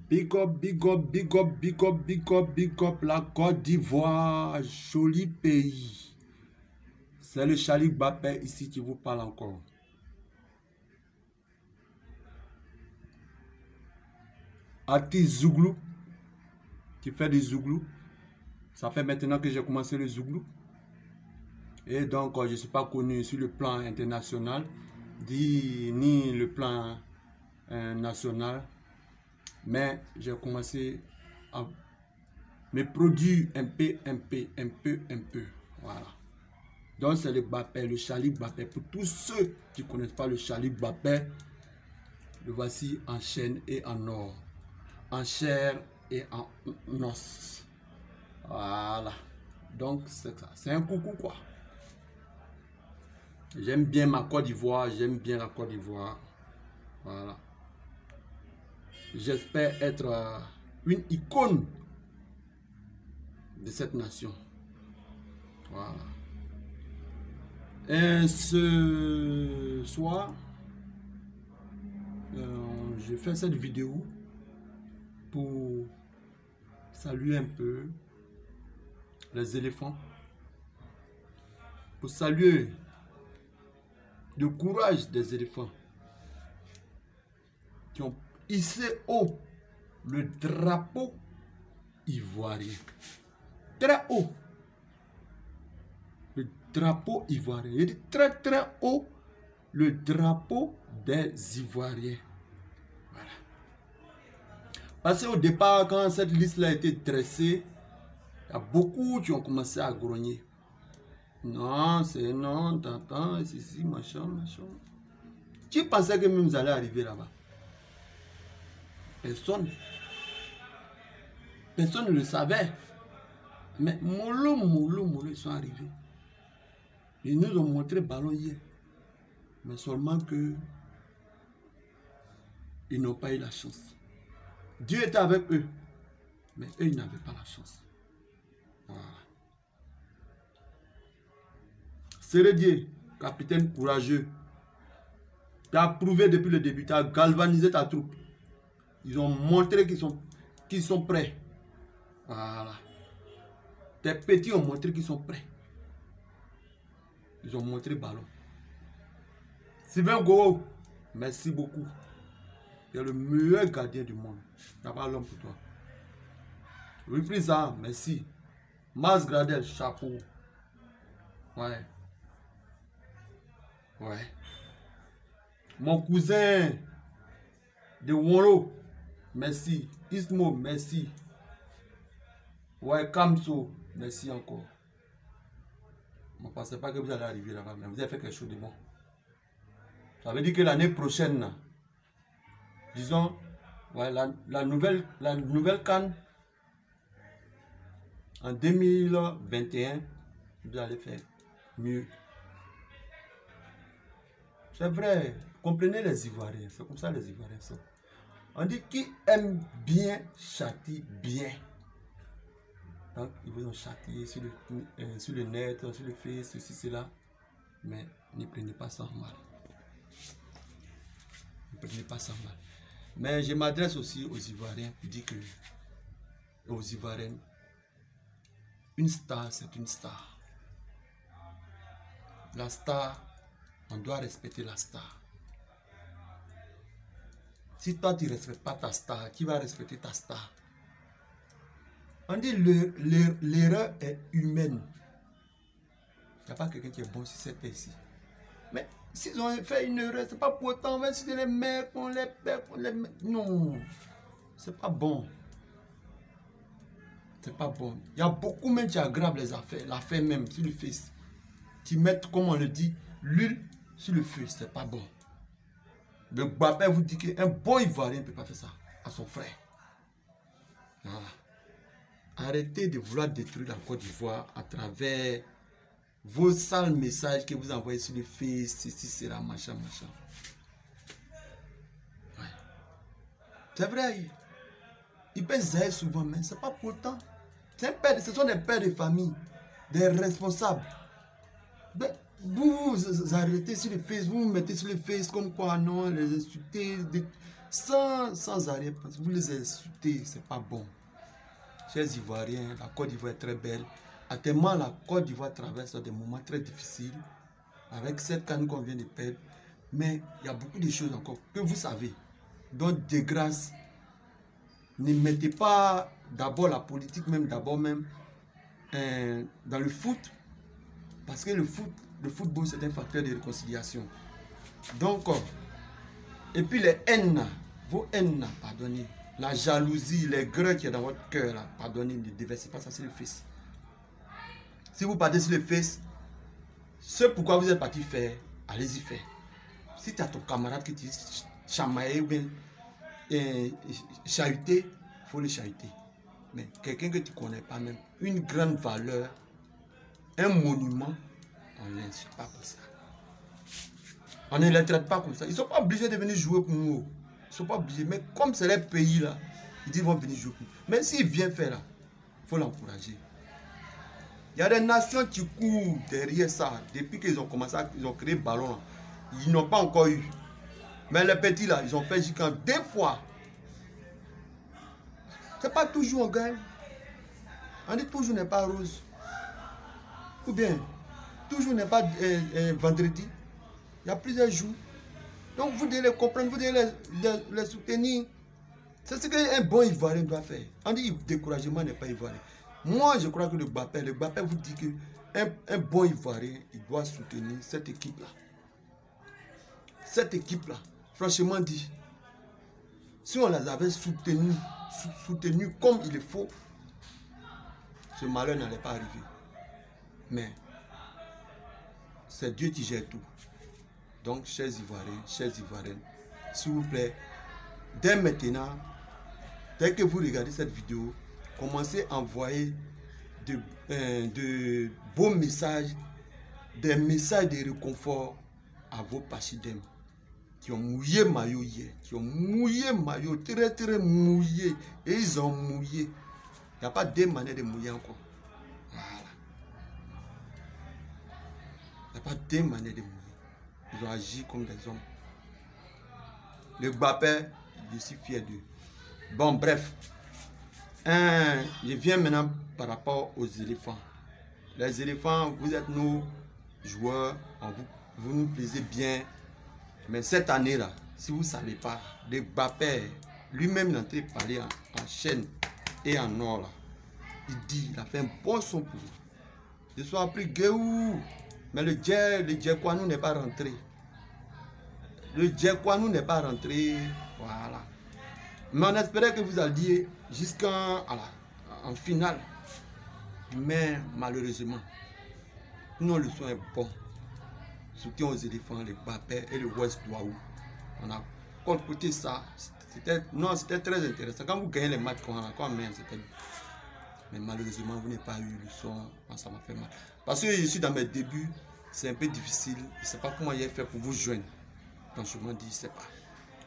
Big up, big up, big up, big up, big up, big up, la Côte d'Ivoire, joli pays. C'est le Charlie Bapé ici qui vous parle encore. Artiste Zouglou, qui fait du Zouglou. Ça fait maintenant que j'ai commencé le Zouglou. Et donc, je ne suis pas connu sur le plan international, ni le plan national. Mais j'ai commencé à me produire un peu. Voilà. Donc, c'est le Bapé, le Charlie Bapé. Pour tous ceux qui ne connaissent pas le Charlie Bapé, le voici en chaîne et en or, en chair et en os. Voilà. Donc, c'est ça. C'est un coucou, quoi. J'aime bien ma Côte d'Ivoire. J'aime bien la Côte d'Ivoire. Voilà. J'espère être une icône de cette nation. Voilà. Et ce soir, je fais cette vidéo pour saluer un peu les éléphants, pour saluer le courage des éléphants qui ont hissé haut le drapeau ivoirien. Très haut. Le drapeau ivoirien. Il est très haut le drapeau des Ivoiriens. Voilà. Parce qu'au départ, quand cette liste-là a été dressée, il y a beaucoup qui ont commencé à grogner. Non, c'est non, t'entends, ceci, machin. Qui pensait que nous allions arriver là-bas? Personne. Personne ne le savait. Mais mollo, ils sont arrivés. Ils nous ont montré le ballon hier. Mais seulement que ils n'ont pas eu la chance. Dieu était avec eux. Mais eux, ils n'avaient pas la chance. Voilà. Sérédier, capitaine courageux. Tu as prouvé depuis le début. Tu as galvanisé ta troupe. Ils ont montré qu'ils sont prêts. Voilà. Tes petits ont montré qu'ils sont prêts. Ils ont montré le ballon. Sylvain Goro, merci beaucoup. Tu es le meilleur gardien du monde. Il n'y a pas l'homme pour toi. Wilfried Zaha, merci. Mas Gradel, chapeau. Ouais. Mon cousin de Woro, merci. Ismo, merci. Ouais, Kamso, merci encore. Je ne pensais pas que vous allez arriver là-bas, mais vous avez fait quelque chose de bon. Ça veut dire que l'année prochaine, disons, ouais, la nouvelle CAN, en 2021, vous allez faire mieux. C'est vrai, comprenez les Ivoiriens, c'est comme ça les Ivoiriens sont. On dit qui aime bien, châtie bien. Donc, ils vous ont châtié sur le net, sur le face, ceci, cela. Mais ne prenez pas ça mal. Ne prenez pas ça mal. Mais je m'adresse aussi aux Ivoiriens pour dire que, aux Ivoiriennes, une star, c'est une star. La star, on doit respecter la star. Si toi, tu ne respectes pas ta star, qui va respecter ta star? On dit l'erreur est humaine. Il n'y a pas quelqu'un qui est bon sur cette terre ici. Mais s'ils ont fait une erreur, ce n'est pas pour autant, même si c'est les mères, qu'on les perd, qu'on les met. Non, c'est pas bon. C'est pas bon. Il y a beaucoup même qui aggravent les affaires, l'affaire même sur le feu. Qui mettent, comme on le dit, l'huile sur le feu, c'est pas bon. Le Bapé vous dit qu'un bon Ivoirien ne peut pas faire ça à son frère. Voilà. Arrêtez de vouloir détruire la Côte d'Ivoire à travers vos sales messages que vous envoyez sur le Face, ceci, cela, machin. Ouais. C'est vrai. Ils peuvent zaïr souvent, mais ce n'est pas pour autant. Ce sont des pères de famille, des responsables. Mais vous arrêtez sur le Face, vous vous mettez sur le Face comme quoi, non, les insulter. sans arrêt. Vous les insultez, c'est pas bon. Chers Ivoiriens, la Côte d'Ivoire est très belle. Actuellement, la Côte d'Ivoire traverse des moments très difficiles avec cette canne qu'on vient de perdre. Mais il y a beaucoup de choses encore que vous savez. Donc, de grâce, ne mettez pas d'abord la politique, d'abord même dans le foot. Parce que le football, c'est un facteur de réconciliation. Donc, et puis les haines, vos haines, pardonnez. La jalousie, les grès qui est dans votre cœur, pardonnez, ne déversez pas ça sur le fils. Si vous partez sur le fils, ce pourquoi vous êtes parti faire, allez-y faire. Si tu as ton camarade qui te chamaille ou bien chahuter, il faut le chahuter. Mais quelqu'un que tu ne connais pas même, une grande valeur, un monument, on ne l'insulte pas comme ça. On ne les traite pas comme ça. Ils ne sont pas obligés de venir jouer pour nous. Ils ne sont pas obligés. Mais comme c'est leur pays là, ils disent qu'ils vont venir jouer pour nous. Mais s'ils viennent faire là, il faut l'encourager. Il y a des nations qui courent derrière ça. Depuis qu'ils ont commencé, ils ont créé le ballon là. Ils n'ont pas encore eu. Mais les petits là, ils ont fait jusqu'en 2 fois. C'est pas toujours on gagne. On dit toujours n'est pas rose. Ou bien, toujours n'est pas vendredi. Il y a plusieurs jours. Donc vous devez les comprendre, vous devez les soutenir. C'est ce qu'un bon Ivoirien doit faire. On dit découragement n'est pas Ivoirien. Moi, je crois que le Bapé vous dit qu'un bon Ivoirien, il doit soutenir cette équipe-là. Cette équipe-là, franchement dit, si on les avait soutenus comme il le faut, ce malheur n'allait pas arriver. Mais c'est Dieu qui gère tout. Donc, chers Ivoiriens, chères Ivoiriennes, s'il vous plaît, dès maintenant, dès que vous regardez cette vidéo, commencez à envoyer de beaux messages, des messages de réconfort à vos pachidèmes qui ont mouillé maillot hier, qui ont mouillé maillot, très très mouillé, et ils ont mouillé. Il n'y a pas deux manières de mouiller encore. Voilà. Il n'y a pas deux manières de mouiller. Ils ont agi comme des hommes. Le Bapé, je suis fier d'eux. Bon, bref. Je viens maintenant par rapport aux éléphants. Les éléphants, vous êtes nos joueurs, vous nous plaisez bien. Mais cette année-là, si vous ne savez pas, le Bapé, lui-même, il est en train de parler en chaîne et en or. Là. Il dit, il a fait un bon son pour vous. Je suis appris Guéou. Mais le Djekwanou n'est pas rentré. Le Djekwanou n'est pas rentré. Voilà. Mais on espérait que vous alliez jusqu'en finale. Mais malheureusement, nous le son est bon. Surtout aux éléphants, les Bapé et le West Douaou. On a concocté ça. C'était très intéressant. Quand vous gagnez les matchs qu'on a quand même, c'était. Mais malheureusement, vous n'avez pas eu le son. Ça m'a fait mal. Parce que je suis dans mes débuts, c'est un peu difficile. Je ne sais pas comment il a fait pour vous joindre. Franchement dit, je ne sais pas.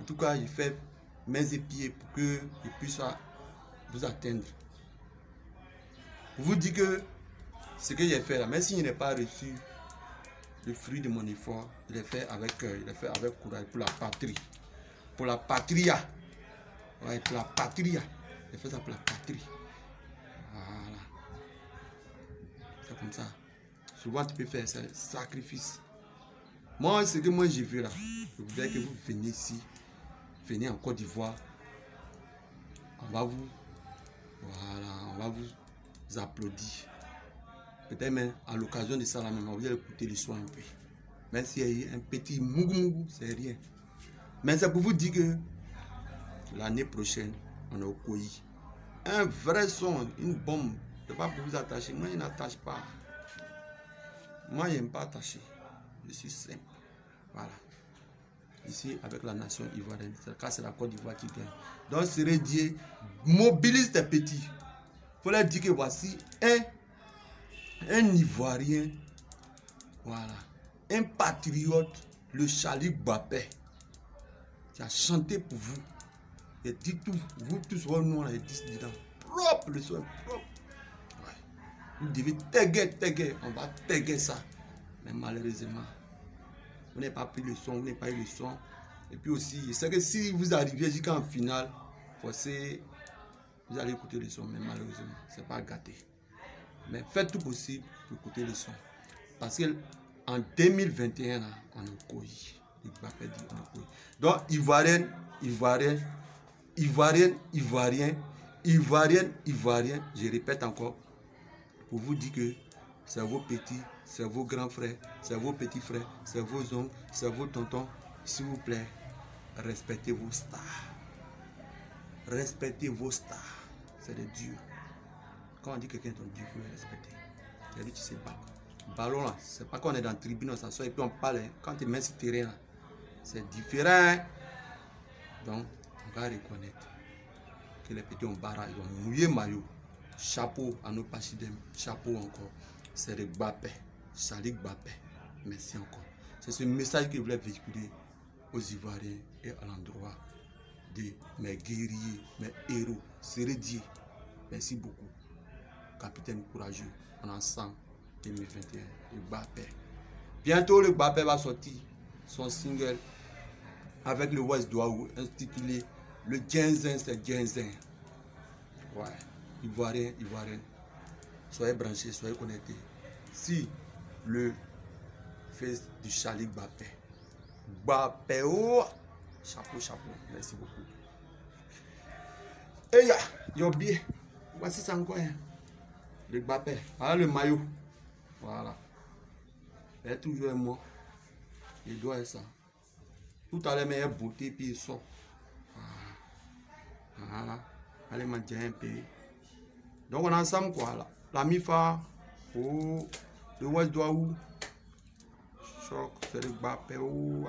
En tout cas, il fait mains et pieds pour que je puisse vous atteindre. Je vous dis que ce que j'ai fait là, même s'il n'est pas reçu le fruit de mon effort, il est fait avec cœur, il est fait avec courage pour la patrie. Pour la patria. Ouais, pour la patria. Il fait ça pour la patrie. Voilà. C'est comme ça. Souvent, tu peux faire ce sacrifice. Moi, ce que moi j'ai vu là, je voudrais que vous veniez ici, venez en Côte d'Ivoire. On va vous, voilà, on va vous applaudir. Peut-être même à l'occasion de ça, là, même, vous allez écouter le son un peu. Même s'il y a un petit mougou, c'est rien. Mais c'est pour vous dire que l'année prochaine, on est au Koyi. Un vrai son, une bombe. Ce n'est pas pour vous attacher. Moi, je n'attache pas. Moi, je n'aime pas attacher. Je suis simple. Voilà. Ici, avec la nation ivoirienne. C'est la Côte d'Ivoire qui gagne. Donc, serait dit, mobilise tes petits. Il faut leur dire que voici un Ivoirien. Voilà. Un patriote, le Charlie Bapé, qui a chanté pour vous. Et dit tout, vous tous, vos noms, là, et dit dedans. Propre, le son est propre. Ouais. Vous devez téguer, on va téguer ça. Mais malheureusement, vous n'avez pas pris le son, vous n'avez pas eu le son. Et puis aussi, c'est que si vous arrivez jusqu'en finale, forcément, vous allez écouter le son, mais malheureusement, c'est pas gâté. Mais faites tout possible pour écouter le son. Parce qu'en 2021, on est couilles. Donc, Ivoirienne, je répète encore, pour vous dire que c'est vos petits, c'est vos grands frères, c'est vos petits frères, c'est vos oncles, c'est vos tontons. S'il vous plaît, respectez vos stars. Respectez vos stars. C'est des dieux. Quand on dit que quelqu'un est un dieu, il faut le respecter. C'est lui qui se bat. Ballon là, c'est pas qu'on est dans la tribune, on s'assoit et puis on parle. Hein. Quand tu mets sur le terrain, c'est différent. Hein. Donc, on va reconnaître que les petits ont barrage, ils ont mouillé maillot. Chapeau à nos pachidem, chapeau encore. C'est le Gbapé, Salik Gbapé. Merci encore. C'est ce message que je voulais véhiculer aux Ivoiriens et à l'endroit de mes guerriers, mes héros, Sérédier. Merci beaucoup. Capitaine courageux, on est ensemble 2021, le Gbapé. Bientôt le Gbapé va sortir son single avec le West Douaou intitulé Le Djenzin, c'est Djenzin. Ouais, Ivoirien, Ivoirienne. Soyez branchés, soyez connectés. Si le fils du Charlie Gbapé. Gbapé, oh! Chapeau, chapeau. Merci beaucoup. Et ya, Yobi. Voici ça encore. Hein. Le Gbapé. Voilà le maillot. Voilà. Il est toujours moi. Il doit être ça. Tout à l'heure, mais il est beauté, puis il sort. Voilà. Allez, m'en dire un peu. Donc, on est ensemble, quoi, là. La MIFA. Oh. Le West Douaou. Choc, c'est le Gbapé. Oh.